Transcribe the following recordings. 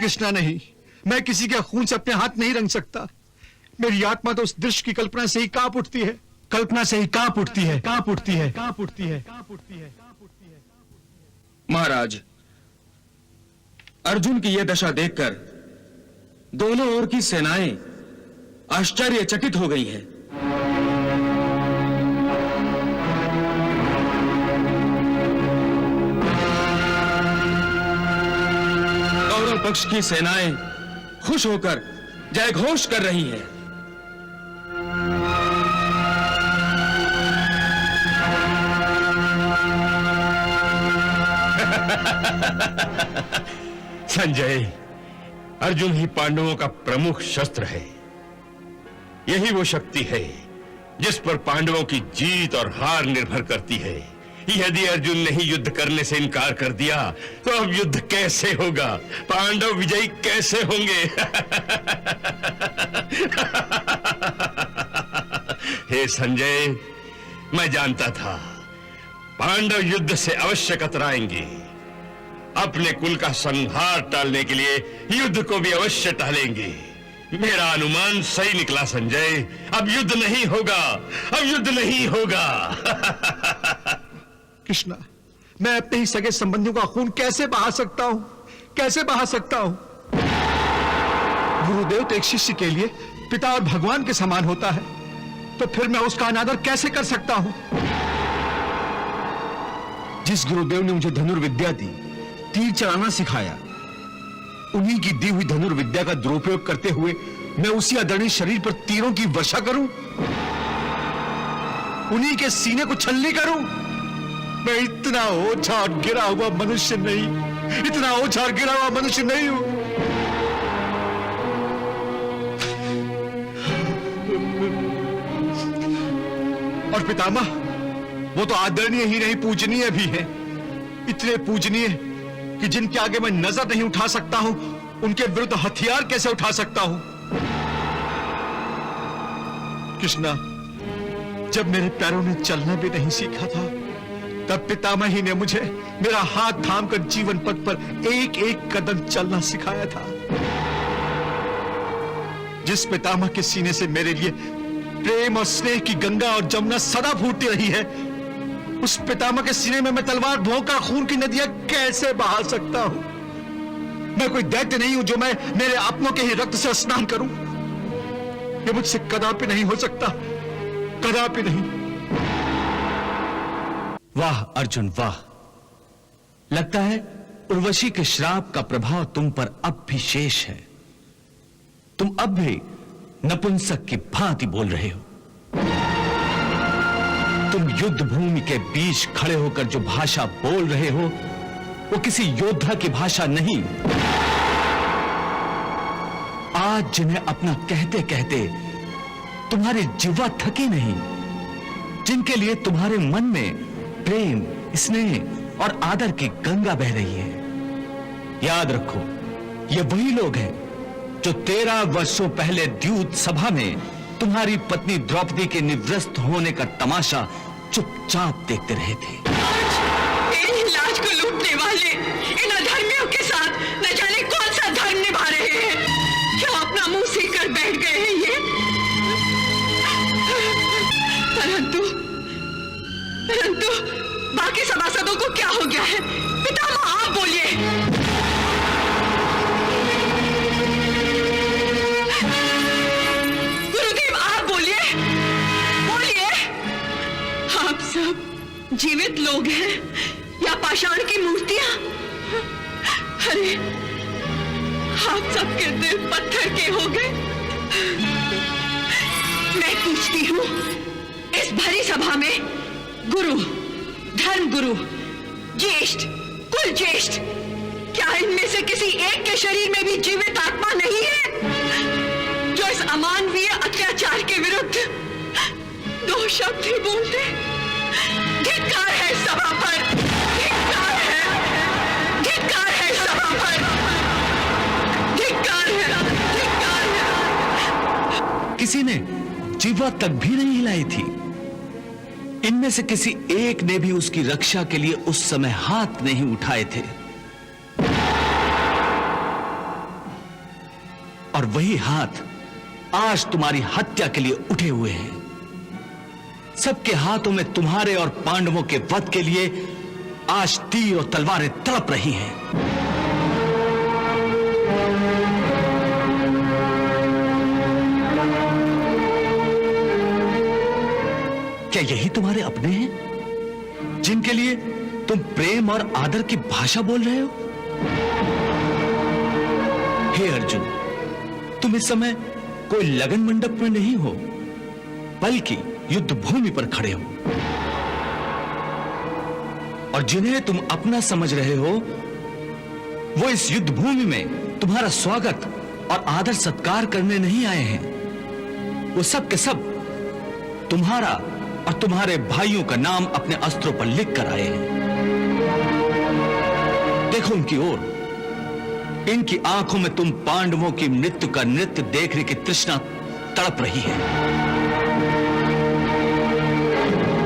कृष्णा नहीं, मैं किसी के खून से अपने हाथ नहीं रंग सकता। मेरी आत्मा तो उस दृश्य की कल्पना से ही कांप उठती है, कल्पना से ही कांप उठती है, कांप उठती है, कांप उठती है, कांप उठती है, कांप उठती है। महाराज, अर्जुन की यह दशा देखकर दोनों ओर की सेनाएं आश्चर्यचकित हो गई हैं। कौरव पक्ष की सेनाएं खुश होकर जयघोष कर रही हैं। संजय, अर्जुन ही पांडवों का प्रमुख शस्त्र है। यही वो शक्ति है जिस पर पांडवों की जीत और हार निर्भर करती है। यदि अर्जुन ने ही युद्ध करने से इनकार कर दिया तो अब युद्ध कैसे होगा? पांडव विजयी कैसे होंगे? हे संजय, मैं जानता था पांडव युद्ध से अवश्य कतराएंगे। अपने कुल का संहार टालने के लिए युद्ध को भी अवश्य टालेंगे। मेरा अनुमान सही निकला संजय। अब युद्ध नहीं होगा, अब युद्ध नहीं होगा। कृष्णा, मैं अपने ही सगे संबंधियों का खून कैसे बहा सकता हूं? कैसे बहा सकता हूं? गुरुदेव तो एक शिष्य के लिए पिता और भगवान के समान होता है, तो फिर मैं उसका अनादर कैसे कर सकता हूं? जिस गुरुदेव ने मुझे धनुर्विद्या दी, तीर चलाना सिखाया, उन्हीं की दी हुई धनुर्विद्या का दुरुपयोग करते हुए मैं उसी आदरणीय शरीर पर तीरों की वर्षा करूं? उन्हीं के सीने को छलनी करूं? मैं इतना ओछा और गिरा हुआ मनुष्य नहीं, इतना ओछा और गिरा हुआ मनुष्य नहीं हूं। और पितामह, वो तो आदरणीय ही नहीं, पूजनीय भी है। इतने पूजनीय कि जिनके आगे मैं नजर नहीं उठा सकता हूं, उनके विरुद्ध हथियार कैसे उठा सकता हूं? कृष्णा, जब मेरे पैरों ने चलना भी नहीं सीखा था, तब पितामह ही ने मुझे मेरा हाथ थामकर जीवन पथ पर एक एक कदम चलना सिखाया था। जिस पितामह के सीने से मेरे लिए प्रेम और स्नेह की गंगा और जमुना सदा फूटती रही है, उस पितामह के सीने में मैं तलवार भोंकर खून की नदियां कैसे बहा सकता हूं? मैं कोई दैत्य नहीं हूं जो मैं मेरे अपनों के ही रक्त से स्नान करूं। यह मुझसे कदापि नहीं हो सकता, कदापि नहीं। वाह अर्जुन वाह, लगता है उर्वशी के श्राप का प्रभाव तुम पर अब भी शेष है। तुम अब भी नपुंसक की भांति बोल रहे हो। तुम युद्ध भूमि के बीच खड़े होकर जो भाषा बोल रहे हो, वो किसी योद्धा की भाषा नहीं। आज जिन्हें अपना कहते कहते तुम्हारी जिह्वा थकी नहीं, जिनके लिए तुम्हारे मन में प्रेम, स्नेह और आदर की गंगा बह रही है, याद रखो, ये वही लोग हैं जो 13 वर्षों पहले द्यूत सभा में तुम्हारी पत्नी द्रौपदी के निवृत्त होने का तमाशा चुपचाप देखते रहे थे। मेरी लाज को लूटने वाले इन अधर्मियों के साथ न जाने कौन सा धर्म निभा रहे हैं। क्या अपना मुंह सील कर बैठ गए हैं ये? परंतु बाकी सभासदों को क्या हो गया है? पितामह, आप बोलिए। जीवित लोग हैं या पाषाण की मूर्तियां? अरे, आप सबके दिल पत्थर के हो गए। मैं पूछती हूं, इस भरी सभा में गुरु, धर्म गुरु, ज्येष्ठ, कुल ज्येष्ठ, क्या इनमें से किसी एक के शरीर में भी जीवित आत्मा नहीं है जो इस अमानवीय अत्याचार के विरुद्ध दो शब्द ही बोलते? धिक्कार है सभा पर, धिक्कार है सभा पर, धिक्कार है। किसी ने जीवा तक भी नहीं हिलाई थी। इनमें से किसी एक ने भी उसकी रक्षा के लिए उस समय हाथ नहीं उठाए थे। और वही हाथ आज तुम्हारी हत्या के लिए उठे हुए हैं। सबके हाथों में तुम्हारे और पांडवों के वध के लिए आज तीर और तलवारें तड़प रही हैं। क्या यही तुम्हारे अपने हैं जिनके लिए तुम प्रेम और आदर की भाषा बोल रहे हो? हे अर्जुन, तुम इस समय कोई लगन मंडप में नहीं हो, बल्कि युद्ध भूमि पर खड़े हो। और जिन्हें तुम अपना समझ रहे हो, वो इस युद्ध भूमि में तुम्हारा स्वागत और आदर सत्कार करने नहीं आए हैं। वो सब के सब तुम्हारा और तुम्हारे भाइयों का नाम अपने अस्त्रों पर लिख कर आए हैं। देखो उनकी ओर, इनकी आंखों में तुम पांडवों की मृत्यु का नृत्य देखने की तृष्णा तड़प रही है।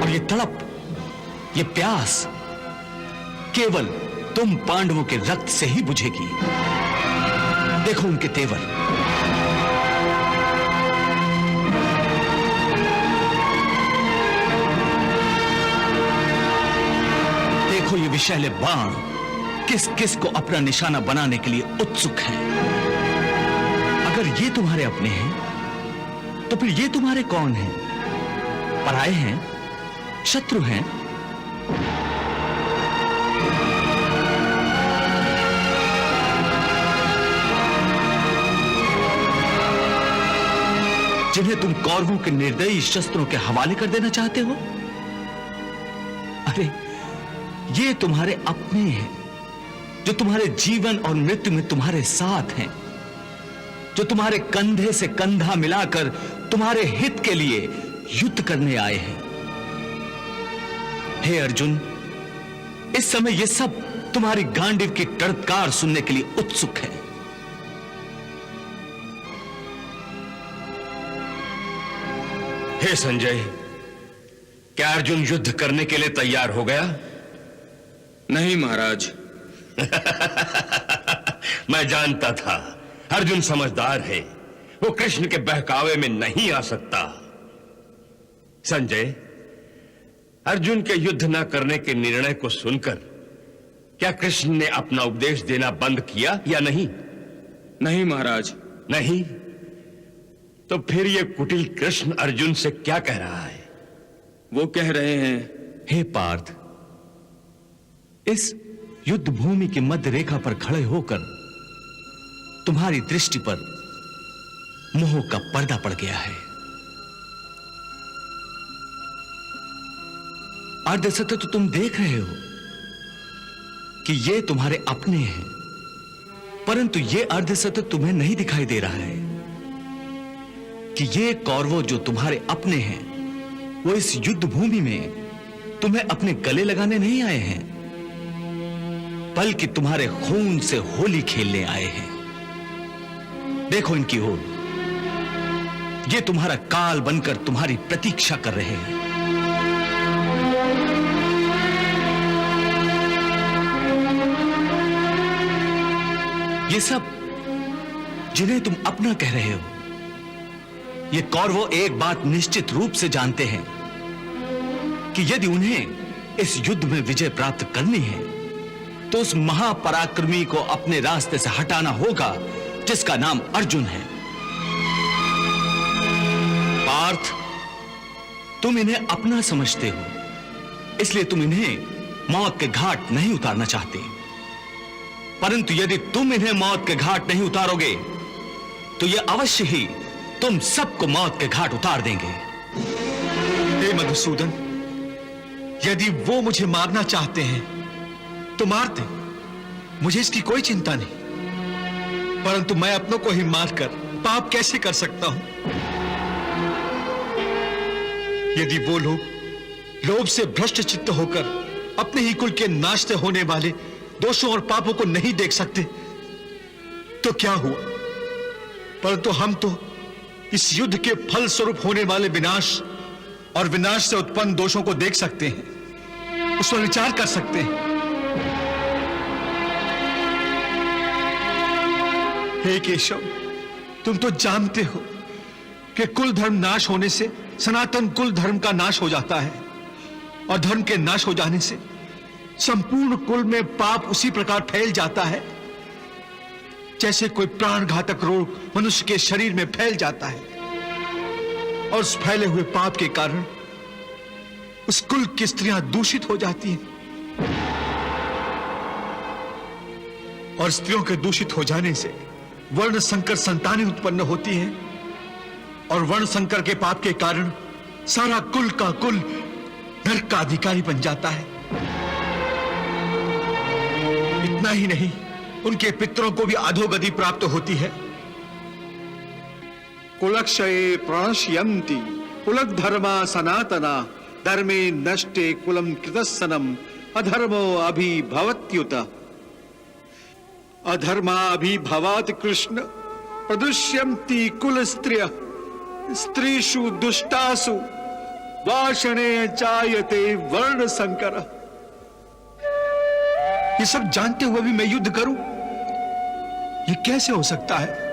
और ये तड़प, ये प्यास केवल तुम पांडवों के रक्त से ही बुझेगी। देखो उनके तेवर, देखो ये विषैले बाण किस किस को अपना निशाना बनाने के लिए उत्सुक हैं। अगर ये तुम्हारे अपने हैं, तो फिर ये तुम्हारे कौन हैं? पराए हैं? शत्रु हैं? जिन्हें तुम कौरवों के निर्दयी शस्त्रों के हवाले कर देना चाहते हो? अरे ये तुम्हारे अपने हैं, जो तुम्हारे जीवन और मृत्यु में तुम्हारे साथ हैं, जो तुम्हारे कंधे से कंधा मिलाकर तुम्हारे हित के लिए युद्ध करने आए हैं। हे अर्जुन, इस समय ये सब तुम्हारी गांडीव की टड़कार सुनने के लिए उत्सुक है। हे संजय, क्या अर्जुन युद्ध करने के लिए तैयार हो गया? नहीं महाराज। मैं जानता था अर्जुन समझदार है, वो कृष्ण के बहकावे में नहीं आ सकता। संजय, अर्जुन के युद्ध न करने के निर्णय को सुनकर क्या कृष्ण ने अपना उपदेश देना बंद किया या नहीं? नहीं महाराज। नहीं? तो फिर ये कुटिल कृष्ण अर्जुन से क्या कह रहा है? वो कह रहे हैं, हे पार्थ, इस युद्ध भूमि की मध्य रेखा पर खड़े होकर तुम्हारी दृष्टि पर मोह का पर्दा पड़ गया है। अर्धसत्य तो तुम देख रहे हो कि ये तुम्हारे अपने हैं, परंतु ये अर्धसत्य तुम्हें नहीं दिखाई दे रहा है कि ये कौरवों जो तुम्हारे अपने हैं, वो इस युद्ध भूमि में तुम्हें अपने गले लगाने नहीं आए हैं, बल्कि तुम्हारे खून से होली खेलने आए हैं। देखो इनकी ओर, ये तुम्हारा काल बनकर तुम्हारी प्रतीक्षा कर रहे हैं। ये सब जिन्हें तुम अपना कह रहे हो, ये कौरवों एक बात निश्चित रूप से जानते हैं कि यदि उन्हें इस युद्ध में विजय प्राप्त करनी है, तो उस महापराक्रमी को अपने रास्ते से हटाना होगा जिसका नाम अर्जुन है। पार्थ, तुम इन्हें अपना समझते हो, इसलिए तुम इन्हें मौत के घाट नहीं उतारना चाहते। परंतु यदि तुम इन्हें मौत के घाट नहीं उतारोगे, तो यह अवश्य ही तुम सबको मौत के घाट उतार देंगे। हे मधुसूदन, यदि वो मुझे मारना चाहते हैं तो मार दे, मुझे इसकी कोई चिंता नहीं। परंतु मैं अपनों को ही मारकर पाप कैसे कर सकता हूं? यदि वो लोग लोभ से भ्रष्ट चित्त होकर अपने ही कुल के नाश से होने वाले दोषों और पापों को नहीं देख सकते, तो क्या हुआ? परंतु हम तो इस युद्ध के फल स्वरूप होने वाले विनाश और विनाश से उत्पन्न दोषों को देख सकते हैं, उस पर विचार कर सकते हैं। हे केशव, तुम तो जानते हो कि कुल धर्म नाश होने से सनातन कुल धर्म का नाश हो जाता है, और धर्म के नाश हो जाने से संपूर्ण कुल में पाप उसी प्रकार फैल जाता है जैसे कोई प्राणघातक रोग मनुष्य के शरीर में फैल जाता है। और उस फैले हुए पाप के कारण उस कुल की स्त्रियां दूषित हो जाती हैं, और स्त्रियों के दूषित हो जाने से वर्ण संकर संतानें उत्पन्न होती हैं, और वर्ण संकर के पाप के कारण सारा कुल का कुल नरक का अधिकारी बन जाता है। इतना ही नहीं, उनके पितरों को भी अधोगति प्राप्त होती है। कुलक्षये प्रणश्यन्ति कुलक धर्मा सनातना धर्मे नष्टे कुलम कृतस्सनम अधर्मो अभिभवत्युत। अधर्माभिभवात् कृष्ण प्रदुष्यन्ति कुल स्त्रिय स्त्रीषु दुष्टासु वाषणे चायते वर्ण संकर। ये सब जानते हुए भी मैं युद्ध करूं, ये कैसे हो सकता है?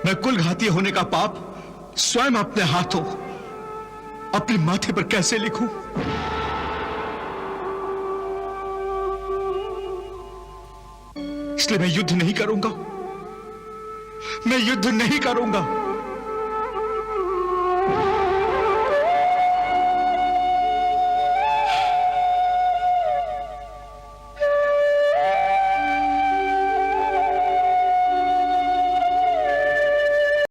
मैं कुल घाती होने का पाप स्वयं अपने हाथों अपने माथे पर कैसे लिखूं? इसलिए मैं युद्ध नहीं करूंगा, मैं युद्ध नहीं करूंगा।